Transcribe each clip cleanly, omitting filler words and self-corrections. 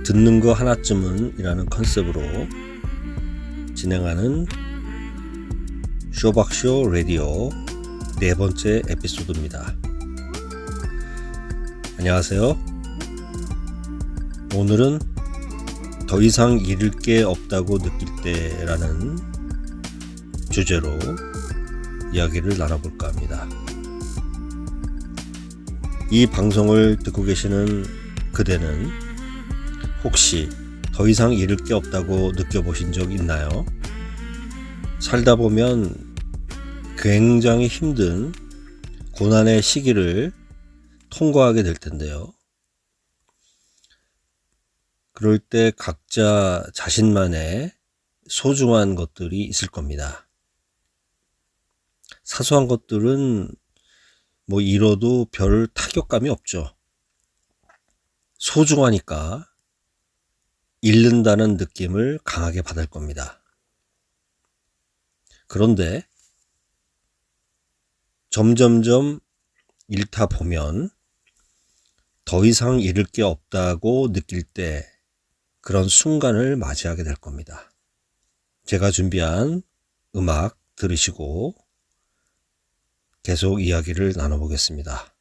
듣는 거 하나쯤은 이라는 컨셉으로 진행하는 쇼박쇼 라디오 네 번째 에피소드입니다. 안녕하세요. 오늘은 더 이상 잃을 게 없다고 느낄 때라는 주제로 이야기를 나눠볼까 합니다. 이 방송을 듣고 계시는 그대는 혹시 더 이상 잃을 게 없다고 느껴보신 적 있나요? 살다 보면 굉장히 힘든 고난의 시기를 통과하게 될 텐데요. 그럴 때 각자 자신만의 소중한 것들이 있을 겁니다. 사소한 것들은 잃어도 별 타격감이 없죠. 소중하니까 잃는다는 느낌을 강하게 받을 겁니다. 그런데 점점점 잃다 보면 더 이상 잃을 게 없다고 느낄 때 그런 순간을 맞이하게 될 겁니다. 제가 준비한 음악 들으시고 계속 이야기를 나눠보겠습니다.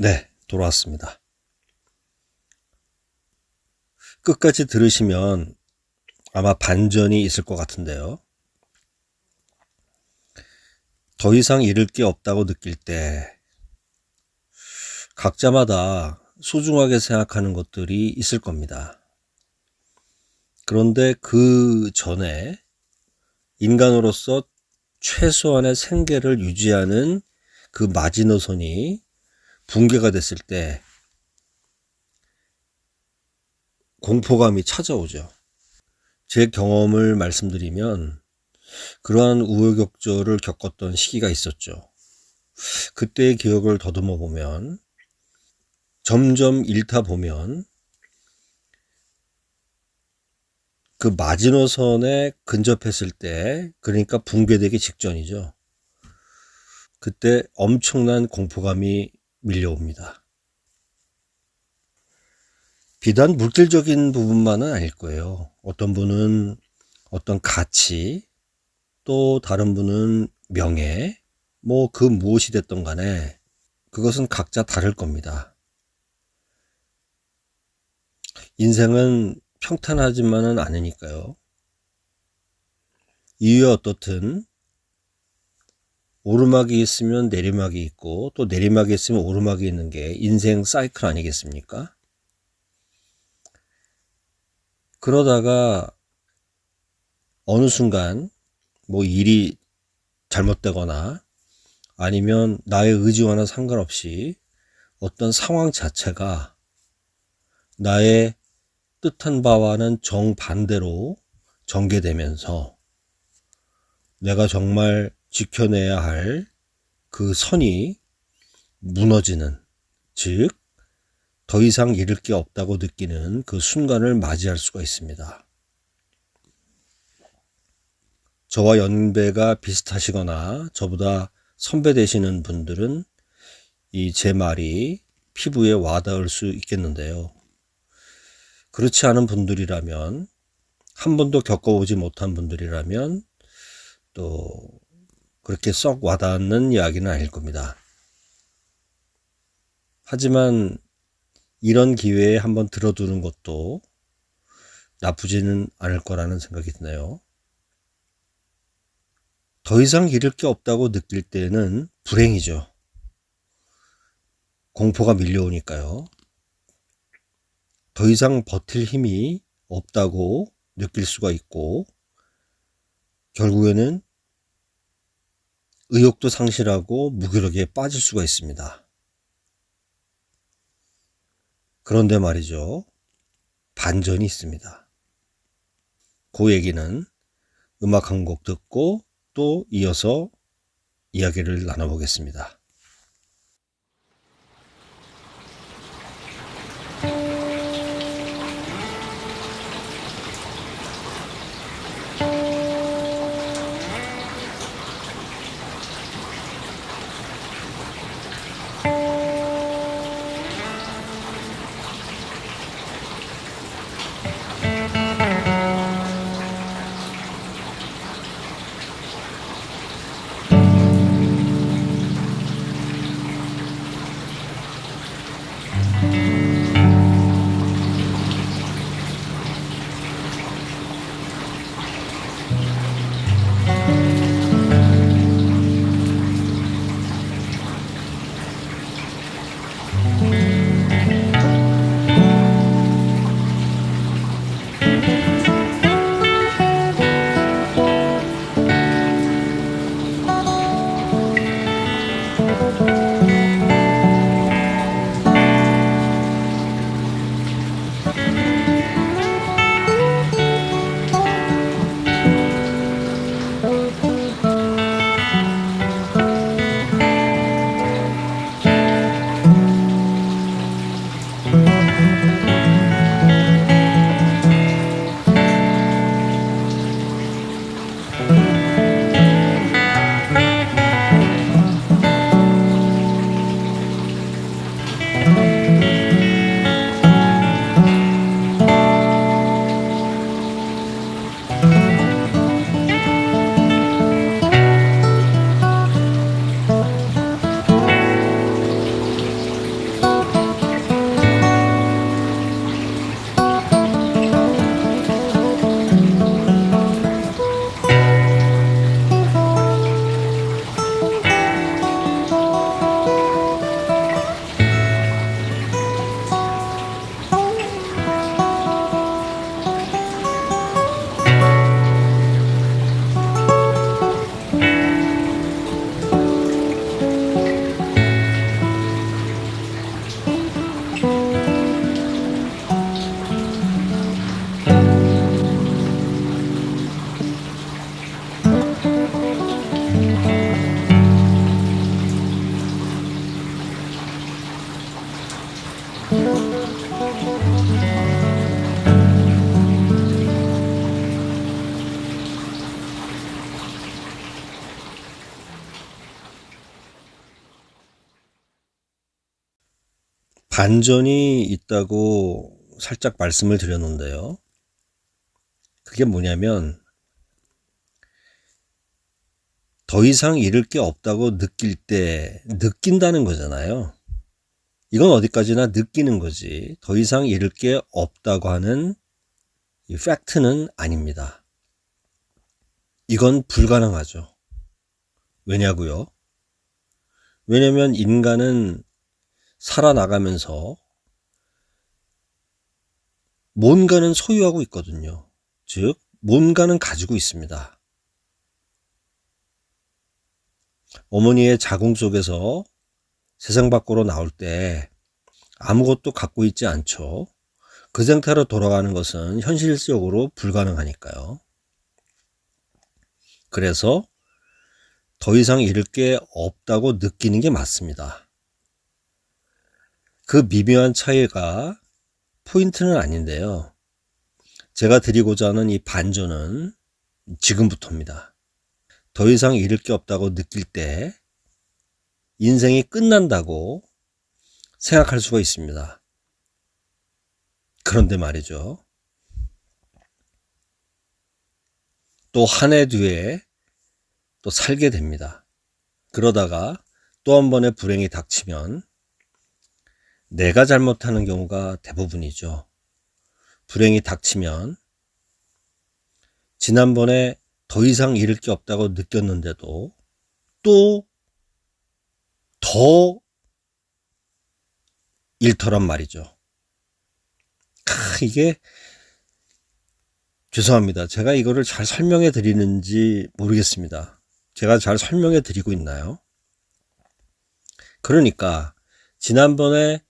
네, 돌아왔습니다. 끝까지 들으시면 아마 반전이 있을 것 같은데요. 더 이상 잃을 게 없다고 느낄 때 각자마다 소중하게 생각하는 것들이 있을 겁니다. 그런데 그 전에 인간으로서 최소한의 생계를 유지하는 그 마지노선이 붕괴가 됐을 때 공포감이 찾아오죠. 제 경험을 말씀드리면 그러한 우여곡절을 겪었던 시기가 있었죠. 그때의 기억을 더듬어 보면 점점 잃다 보면 그 마지노선에 근접했을 때, 그러니까 붕괴되기 직전이죠. 그때 엄청난 공포감이 밀려옵니다. 비단 물질적인 부분만은 아닐 거예요. 어떤 분은 어떤 가치, 또 다른 분은 명예, 그 무엇이 됐던 간에 그것은 각자 다를 겁니다. 인생은 평탄하지만은 않으니까요. 이유에 어떻든 오르막이 있으면 내리막이 있고 또 내리막이 있으면 오르막이 있는 게 인생 사이클 아니겠습니까? 그러다가 어느 순간 뭐 일이 잘못되거나 아니면 나의 의지와는 상관없이 어떤 상황 자체가 나의 뜻한 바와는 정반대로 전개되면서 내가 정말 지켜내야 할 그 선이 무너지는, 즉 더 이상 잃을 게 없다고 느끼는 그 순간을 맞이할 수가 있습니다. 저와 연배가 비슷하시거나 저보다 선배 되시는 분들은 이 제 말이 피부에 와닿을 수 있겠는데요. 그렇지 않은 분들이라면, 한 번도 겪어보지 못한 분들이라면 또 그렇게 썩 와닿는 이야기는 아닐 겁니다. 하지만 이런 기회에 한번 들어두는 것도 나쁘지는 않을 거라는 생각이 드네요. 더 이상 잃을 게 없다고 느낄 때는 불행이죠. 공포가 밀려오니까요. 더 이상 버틸 힘이 없다고 느낄 수가 있고 결국에는 의욕도 상실하고 무기력에 빠질 수가 있습니다. 그런데 말이죠. 반전이 있습니다. 그 얘기는 음악 한 곡 듣고 또 이어서 이야기를 나눠보겠습니다. 반전이 있다고 살짝 말씀을 드렸는데요. 그게 뭐냐면 더 이상 잃을 게 없다고 느낄 때 느낀다는 거잖아요. 이건 어디까지나 느끼는 거지. 더 이상 잃을 게 없다고 하는 이 팩트는 아닙니다. 이건 불가능하죠. 왜냐고요? 왜냐면 인간은 살아나가면서 뭔가는 소유하고 있거든요. 즉, 뭔가는 가지고 있습니다. 어머니의 자궁 속에서 세상 밖으로 나올 때 아무것도 갖고 있지 않죠. 그 상태로 돌아가는 것은 현실적으로 불가능하니까요. 그래서 더 이상 잃을 게 없다고 느끼는 게 맞습니다. 그 미묘한 차이가 포인트는 아닌데요. 제가 드리고자 하는 이 반전은 지금부터입니다. 더 이상 잃을 게 없다고 느낄 때 인생이 끝난다고 생각할 수가 있습니다. 그런데 말이죠. 또 한 해 뒤에 또 살게 됩니다. 그러다가 또 한 번의 불행이 닥치면 내가 잘못하는 경우가 대부분이죠. 불행이 닥치면 지난번에 더 이상 잃을 게 없다고 느꼈는데도 또 더 잃더란 말이죠. 이게 죄송합니다. 제가 이거를 잘 설명해 드리는지 모르겠습니다. 제가 잘 설명해 드리고 있나요? 그러니까 지난번에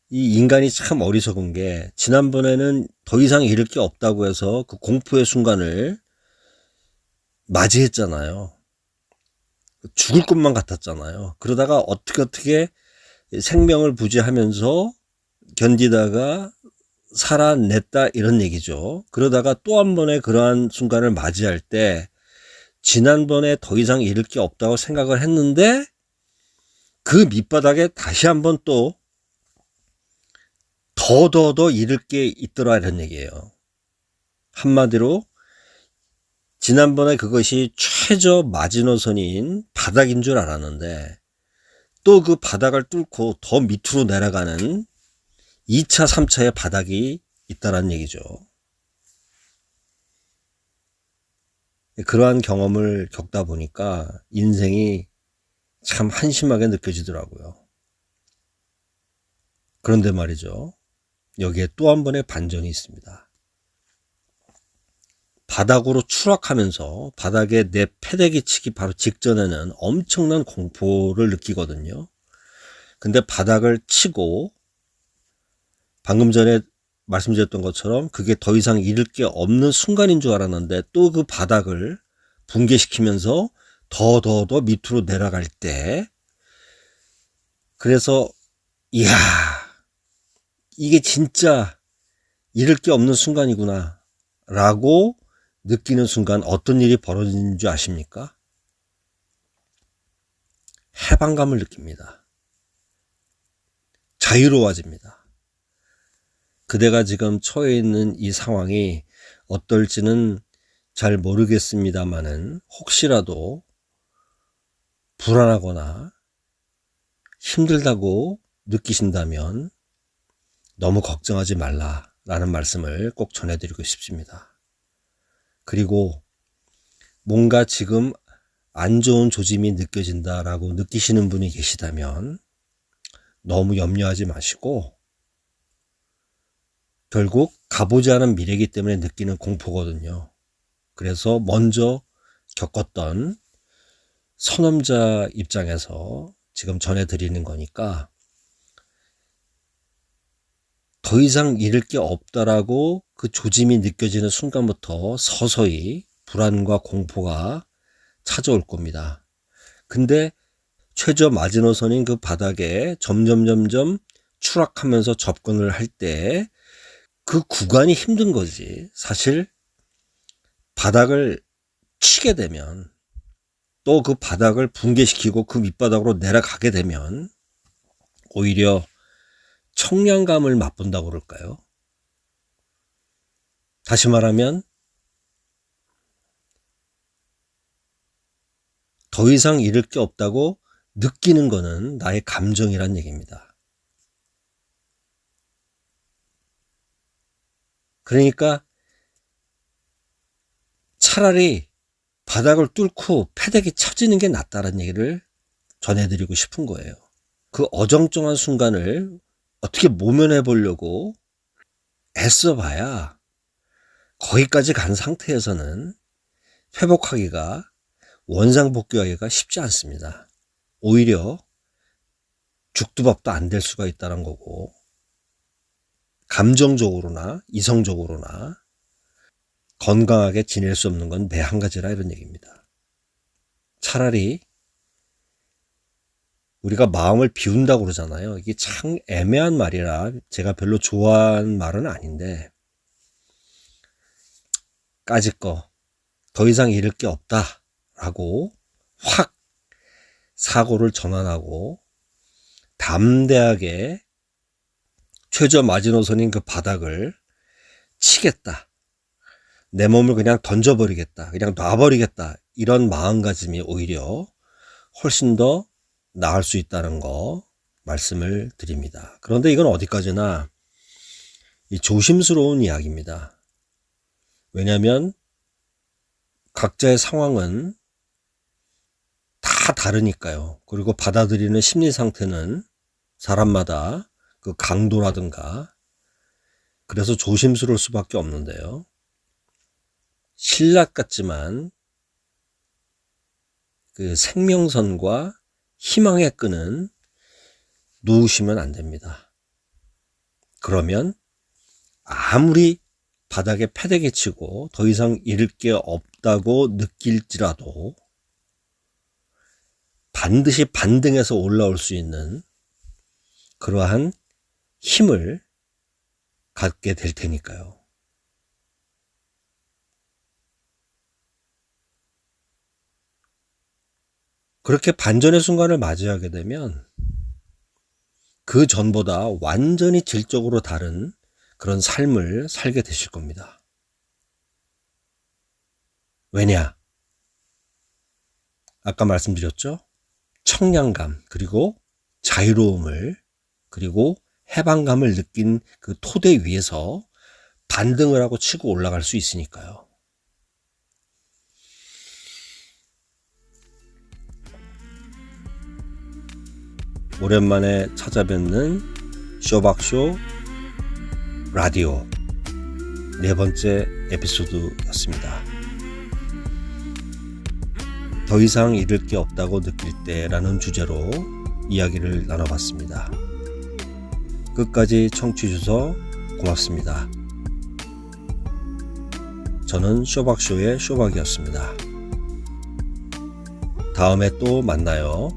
이 인간이 참 어리석은 게 지난번에는 더 이상 잃을 게 없다고 해서 그 공포의 순간을 맞이했잖아요. 죽을 것만 같았잖아요. 그러다가 어떻게 생명을 부지하면서 견디다가 살아냈다 이런 얘기죠. 그러다가 또 한 번의 그러한 순간을 맞이할 때 지난번에 더 이상 잃을 게 없다고 생각을 했는데 그 밑바닥에 다시 한번 또 더 잃을 게 있더라 이런 얘기예요. 한마디로 지난번에 그것이 최저 마지노선인 바닥인 줄 알았는데 또 그 바닥을 뚫고 더 밑으로 내려가는 2차, 3차의 바닥이 있다는 얘기죠. 그러한 경험을 겪다 보니까 인생이 참 한심하게 느껴지더라고요. 그런데 말이죠. 여기에 또 한 번의 반전이 있습니다. 바닥으로 추락하면서 바닥에 내 패대기 치기 바로 직전에는 엄청난 공포를 느끼거든요. 근데 바닥을 치고 방금 전에 말씀드렸던 것처럼 그게 더 이상 잃을 게 없는 순간인 줄 알았는데 또 그 바닥을 붕괴시키면서 더 밑으로 내려갈 때 그래서 이야 이게 진짜 잃을 게 없는 순간이구나 라고 느끼는 순간 어떤 일이 벌어지는 줄 아십니까? 해방감을 느낍니다. 자유로워집니다. 그대가 지금 처해 있는 이 상황이 어떨지는 잘 모르겠습니다만은 혹시라도 불안하거나 힘들다고 느끼신다면 너무 걱정하지 말라라는 말씀을 꼭 전해드리고 싶습니다. 그리고 뭔가 지금 안 좋은 조짐이 느껴진다라고 느끼시는 분이 계시다면 너무 염려하지 마시고 결국 가보지 않은 미래이기 때문에 느끼는 공포거든요. 그래서 먼저 겪었던 선험자 입장에서 지금 전해드리는 거니까 더 이상 잃을 게 없다라고 그 조짐이 느껴지는 순간부터 서서히 불안과 공포가 찾아올 겁니다. 근데 최저 마지노선인 그 바닥에 점점 추락하면서 접근을 할 때 그 구간이 힘든 거지. 사실 바닥을 치게 되면 또 그 바닥을 붕괴시키고 그 밑바닥으로 내려가게 되면 오히려 청량감을 맛본다고 그럴까요? 다시 말하면 더 이상 잃을 게 없다고 느끼는 거는 나의 감정이란 얘기입니다. 그러니까 차라리 바닥을 뚫고 패대기 쳐지는 게 낫다는 얘기를 전해드리고 싶은 거예요. 그 어정쩡한 순간을 어떻게 모면해 보려고 애써봐야 거기까지 간 상태에서는 회복하기가, 원상복귀하기가 쉽지 않습니다. 오히려 죽도 밥도 안 될 수가 있다는 거고, 감정적으로나 이성적으로나 건강하게 지낼 수 없는 건 매 한 가지라, 이런 얘기입니다. 차라리 우리가 마음을 비운다고 그러잖아요. 이게 참 애매한 말이라 제가 별로 좋아하는 말은 아닌데, 까짓 거 더 이상 잃을 게 없다 라고 확 사고를 전환하고 담대하게 최저 마지노선인 그 바닥을 치겠다, 내 몸을 그냥 던져버리겠다, 그냥 놔버리겠다, 이런 마음가짐이 오히려 훨씬 더 나을 수 있다는 거 말씀을 드립니다. 그런데 이건 어디까지나 이 조심스러운 이야기입니다. 왜냐하면 각자의 상황은 다 다르니까요. 그리고 받아들이는 심리 상태는 사람마다 그 강도라든가, 그래서 조심스러울 수밖에 없는데요. 신랄 같지만 그 생명선과 희망의 끈은 놓으시면 안 됩니다. 그러면 아무리 바닥에 패대기 치고 더 이상 잃을 게 없다고 느낄지라도 반드시 반등해서 올라올 수 있는 그러한 힘을 갖게 될 테니까요. 그렇게 반전의 순간을 맞이하게 되면 그 전보다 완전히 질적으로 다른 그런 삶을 살게 되실 겁니다. 왜냐? 아까 말씀드렸죠? 청량감, 그리고 자유로움을, 그리고 해방감을 느낀 그 토대 위에서 반등을 하고 치고 올라갈 수 있으니까요. 오랜만에 찾아뵙는 쇼박쇼 라디오 4번째 에피소드였습니다. 더 이상 잃을 게 없다고 느낄 때라는 주제로 이야기를 나눠봤습니다. 끝까지 청취해 주셔서 고맙습니다. 저는 쇼박쇼의 쇼박이었습니다. 다음에 또 만나요.